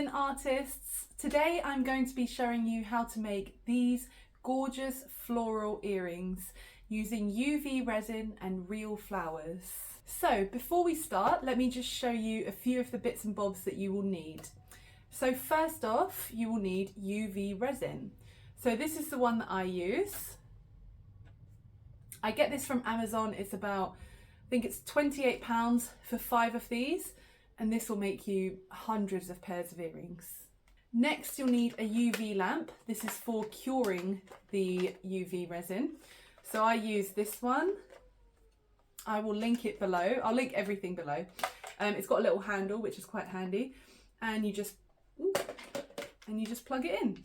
resin artists. Today I'm going to be showing you how to make these gorgeous floral earrings using UV resin and real flowers. So before we start, let me just show you a few of the bits and bobs that you will need. So first off, you will need UV resin. So this is the one that I use. I get this from Amazon. It's about, I think it's £28 for 5 of these, and this will make you hundreds of pairs of earrings. Next, you'll need a UV lamp. This is for curing the UV resin. So I use this one. I will link it below. I'll link everything below. It's got a little handle, which is quite handy, and you just plug it in.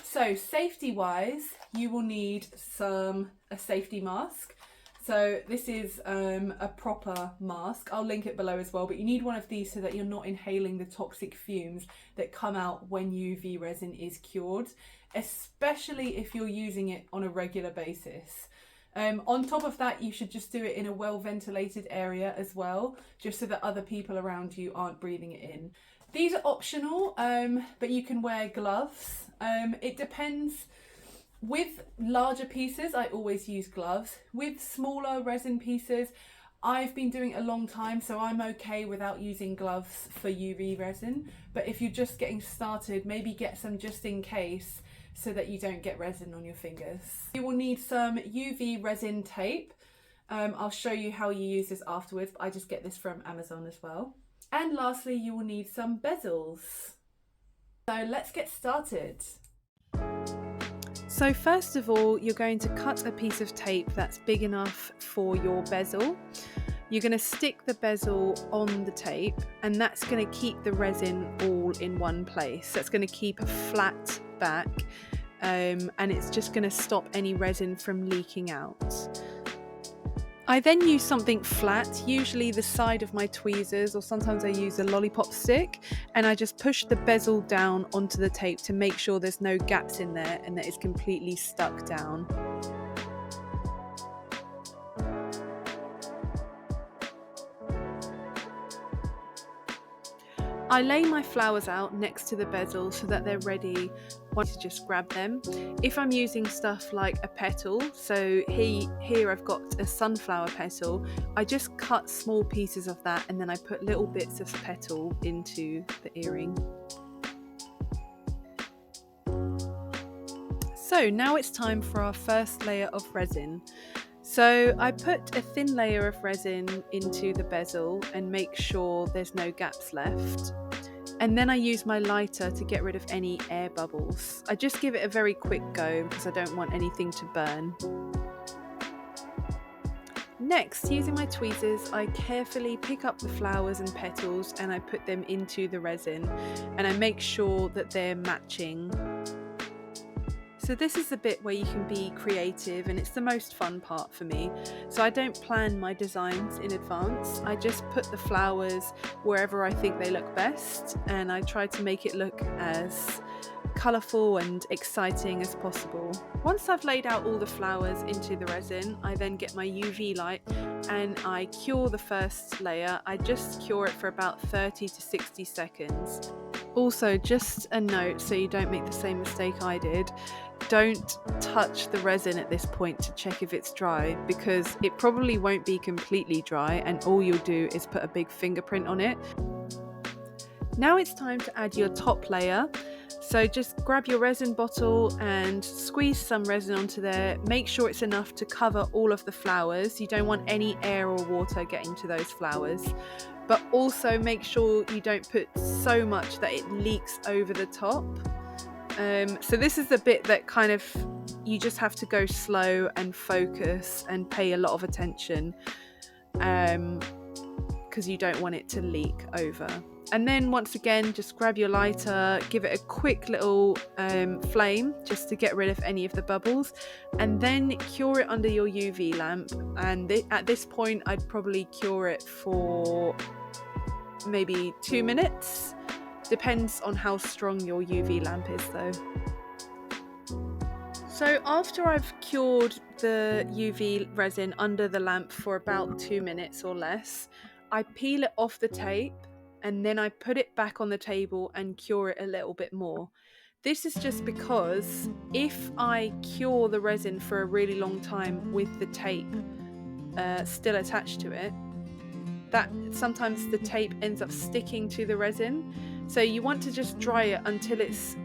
So safety wise, you will need a safety mask. So this is a proper mask. I'll link it below as well, but you need one of these so that you're not inhaling the toxic fumes that come out when UV resin is cured, especially if you're using it on a regular basis. On top of that, you should just do it in a well ventilated area as well, just so that other people around you aren't breathing it in. These are optional, but you can wear gloves. It depends. With larger pieces, I always use gloves. With smaller resin pieces, I've been doing it a long time, so I'm okay without using gloves for UV resin. But if you're just getting started, maybe get some just in case so that you don't get resin on your fingers. You will need some UV resin tape. I'll show you how you use this afterwards, but I just get this from Amazon as well. And lastly, you will need some bezels. So let's get started. So first of all, you're going to cut a piece of tape that's big enough for your bezel. You're going to stick the bezel on the tape, and that's going to keep the resin all in one place. That's going to keep a flat back, and it's just going to stop any resin from leaking out. I then use something flat, usually the side of my tweezers, or sometimes I use a lollipop stick, and I just push the bezel down onto the tape to make sure there's no gaps in there and that it's completely stuck down. I lay my flowers out next to the bezel so that they're ready once to just grab them. If I'm using stuff like a petal, so here I've got a sunflower petal, I just cut small pieces of that and then I put little bits of petal into the earring. So now it's time for our first layer of resin. So I put a thin layer of resin into the bezel and make sure there's no gaps left. And then I use my lighter to get rid of any air bubbles. I just give it a very quick go because I don't want anything to burn. Next, using my tweezers, I carefully pick up the flowers and petals and I put them into the resin, and I make sure that they're matching. So this is the bit where you can be creative, and it's the most fun part for me. So I don't plan my designs in advance. I just put the flowers wherever I think they look best, and I try to make it look as colourful and exciting as possible. Once I've laid out all the flowers into the resin, I then get my UV light and I cure the first layer. I just cure it for about 30 to 60 seconds. Also, just a note so you don't make the same mistake I did, don't touch the resin at this point to check if it's dry, because it probably won't be completely dry and all you'll do is put a big fingerprint on it. Now it's time to add your top layer. So just grab your resin bottle and squeeze some resin onto there. Make sure it's enough to cover all of the flowers. You don't want any air or water getting to those flowers. But also make sure you don't put so much that it leaks over the top. So this is the bit that kind of you just have to go slow and focus and pay a lot of attention, because you don't want it to leak over. And then once again, just grab your lighter, give it a quick little flame just to get rid of any of the bubbles, and then cure it under your UV lamp. And at this point, I'd probably cure it for maybe 2 minutes. Depends on how strong your UV lamp is though. So after I've cured the UV resin under the lamp for about 2 minutes or less, I peel it off the tape and then I put it back on the table and cure it a little bit more. This is just because if I cure the resin for a really long time with the tape still attached to it, that sometimes the tape ends up sticking to the resin. So you want to just dry it until it's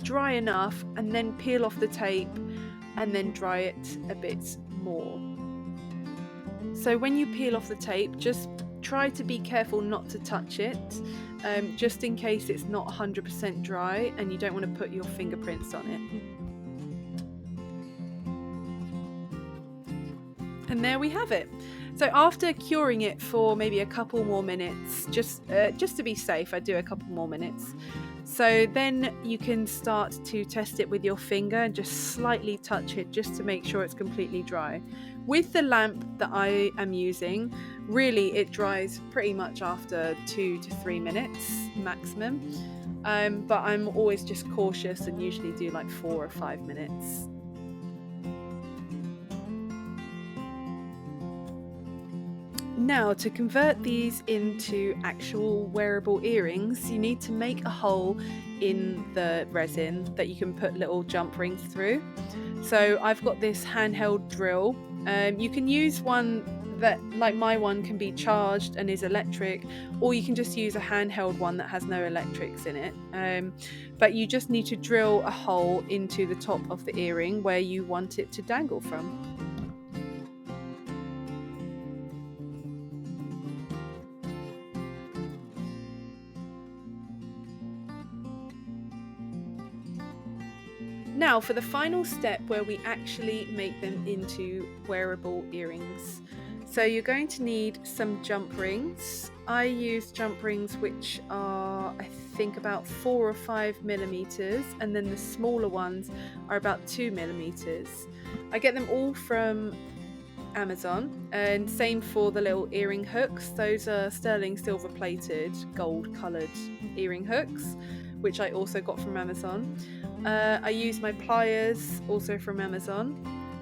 dry enough, and then peel off the tape and then dry it a bit more. So when you peel off the tape, just try to be careful not to touch it, just in case it's not 100% dry and you don't want to put your fingerprints on it. And there we have it. So after curing it for maybe a couple more minutes, just to be safe, I do a couple more minutes. So then you can start to test it with your finger and just slightly touch it just to make sure it's completely dry. With the lamp that I am using, really it dries pretty much after 2 to 3 minutes maximum. But I'm always just cautious and usually do like 4 or 5 minutes. Now, to convert these into actual wearable earrings, you need to make a hole in the resin that you can put little jump rings through. So I've got this handheld drill. You can use one that, like my one, can be charged and is electric, or you can just use a handheld one that has no electrics in it. But you just need to drill a hole into the top of the earring where you want it to dangle from. Now for the final step where we actually make them into wearable earrings. So you're going to need some jump rings. I use jump rings which are, I think, about 4 or 5 millimeters, and then the smaller ones are about 2 millimeters. I get them all from Amazon, and same for the little earring hooks. Those are sterling silver plated gold coloured earring hooks, which I also got from Amazon. I use my pliers, also from Amazon,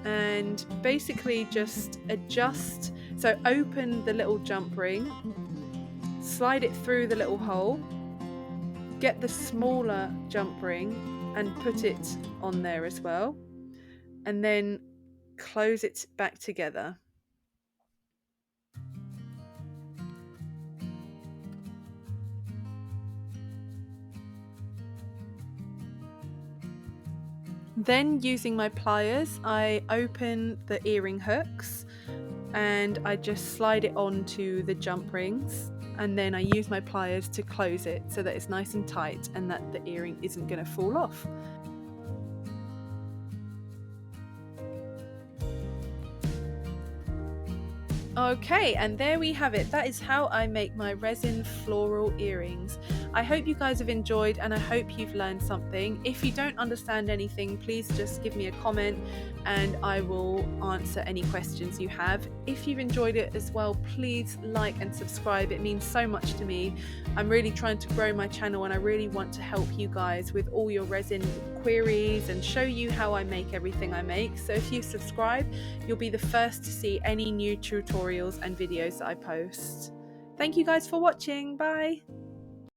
and basically just adjust. So open the little jump ring, slide it through the little hole, get the smaller jump ring and put it on there as well, and then close it back together. Then, using my pliers, I open the earring hooks and I just slide it onto the jump rings, and then I use my pliers to close it so that it's nice and tight and that the earring isn't going to fall off. Okay, and there we have it. That is how I make my resin floral earrings. I hope you guys have enjoyed, and I hope you've learned something. If you don't understand anything, please just give me a comment and I will answer any questions you have. If you've enjoyed it as well, please like and subscribe. It means so much to me. I'm really trying to grow my channel and I really want to help you guys with all your resin queries and show you how I make everything I make. So if you subscribe, you'll be the first to see any new tutorials and videos that I post. Thank you guys for watching. Bye.